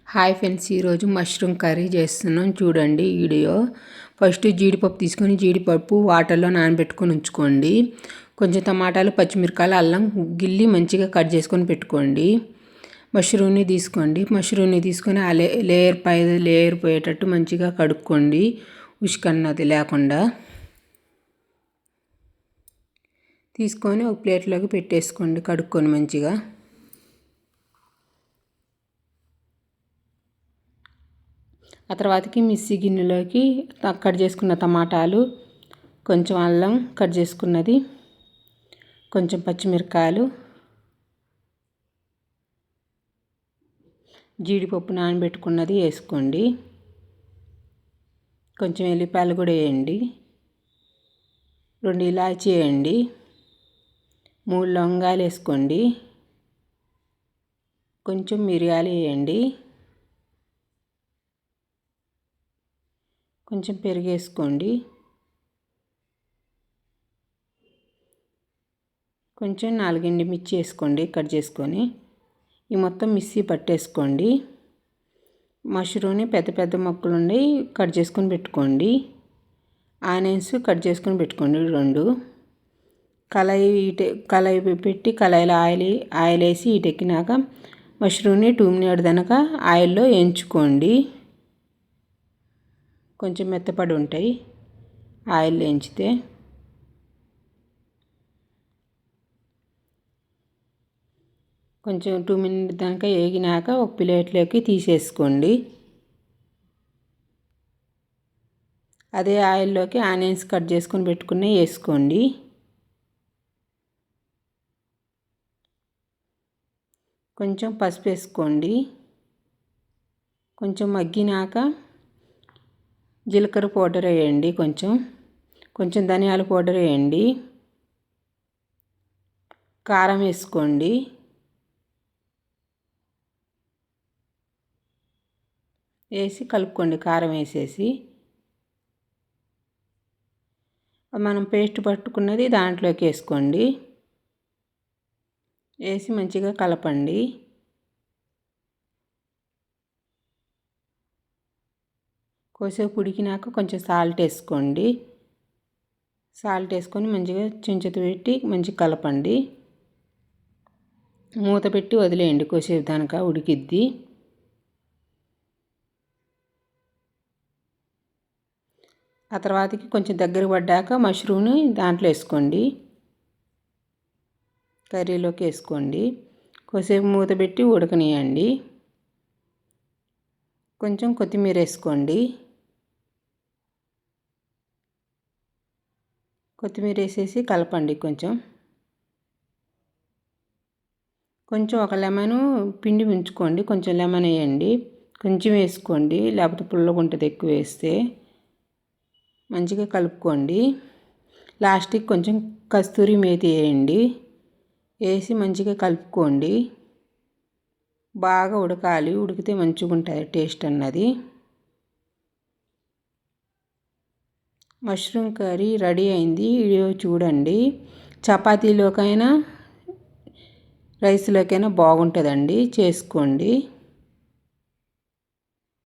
Hi friends, ఈరోజు mushroom curry చేస్తున్నాం. చూడండి వీడియో. ఫస్ట్ జీడిపప్పు తీసుకొని జీడిపప్పు వాటర్లో నానబెట్టుకొని ఉంచుకోండి. కొంచెం టమాటాలు, పచ్చిమిరకాయలు, అల్లం గిల్లి మంచిగా కట్ చేసుకొని పెట్టుకోండి. మష్రూమ్ని తీసుకొని ఆ లేయర్ పోయేటట్టు మంచిగా కడుక్కోండి, ఉసుకన్నది లేకుండా. తీసుకొని ఒక ప్లేట్లోకి పెట్టేసుకోండి కడుక్కొని మంచిగా. ఆ తర్వాతకి మిక్సీ గిన్నెలోకి కట్ చేసుకున్న టమాటాలు, కొంచెం అల్లం కట్ చేసుకున్నది, కొంచెం పచ్చిమిరకాయలు, జీడిపప్పు నానబెట్టుకున్నది వేసుకోండి. కొంచెం ఎల్లిపాయలు కూడా వేయండి. 2 ఇలాచీ వేయండి. 3 లవంగాలు వేసుకోండి. కొంచెం మిరియాలు వేయండి. కొంచెం పెరుగు వేసుకోండి. కొంచెం 4 ఎండుమిర్చి వేసుకోండి కట్ చేసుకొని. ఈ మొత్తం మిక్సీ పట్టేసుకోండి. మష్రూమ్ని పెద్ద పెద్ద ముక్కలు ఉండి కట్ చేసుకొని పెట్టుకోండి. ఆనియన్స్ కట్ చేసుకొని పెట్టుకోండి 2. కళాయి పెట్టి కళాయిలో ఆయిల్ వేసి ఇటెక్కినాక మష్రూమ్ని 2 మినిట్స్ దాకా ఆయిల్లో వేయించుకోండి. కొంచెం మెత్తపడి ఉంటాయి ఆయిల్ వేయించితే. కొంచెం 2 మినిట్స్ దాకా వేగినాక ఒక ప్లేట్లోకి తీసేసుకోండి. అదే ఆయిల్లోకి ఆనియన్స్ కట్ చేసుకొని పెట్టుకుని వేసుకోండి. కొంచెం పసుపు వేసుకోండి. కొంచెం మగ్గినాక జీలకర్ర పౌడర్ వేయండి. కొంచెం ధనియాల పౌడర్ వేయండి. కారం వేసుకోండి. వేసి కలుపుకోండి. కారం వేసేసి మనం పేస్ట్ పట్టుకున్నది దాంట్లోకి వేసుకోండి. వేసి మంచిగా కలపండి. కొద్దిసేపు ఉడికినాక కొంచెం సాల్ట్ వేసుకోండి. సాల్ట్ వేసుకొని మంచిగా చెంచాతో పెట్టి మంచిగా కలపండి. మూత పెట్టి వదిలేయండి కొద్దిసేపు దాకా ఉడికిద్ది. ఆ తర్వాతకి కొంచెం దగ్గర పడ్డాక మష్రూమ్ని దాంట్లో వేసుకోండి. కర్రీలోకి వేసుకోండి. కొద్దిసేపు మూత పెట్టి ఉడకనియండి. కొంచెం కొత్తిమీర వేసుకోండి. కొత్తిమీర వేసేసి కలపండి. కొంచెం ఒక లెమన్ పిండి ఉంచుకోండి. కొంచెం లెమన్ వేయండి. కొంచెం వేసుకోండి, లేకపోతే పుల్లగా ఉంటుంది ఎక్కువ వేస్తే. మంచిగా కలుపుకోండి. లాస్ట్కి కొంచెం కస్తూరి మేతి వేయండి. వేసి మంచిగా కలుపుకోండి. బాగా ఉడకాలి. ఉడికితే మంచిగా ఉంటుంది టేస్ట్ అన్నది. మష్రూమ్ కర్రీ రెడీ అయింది. వీడియో చూడండి. చపాతీలోకైనా రైస్లోకైనా బాగుంటుందండి. చేసుకోండి.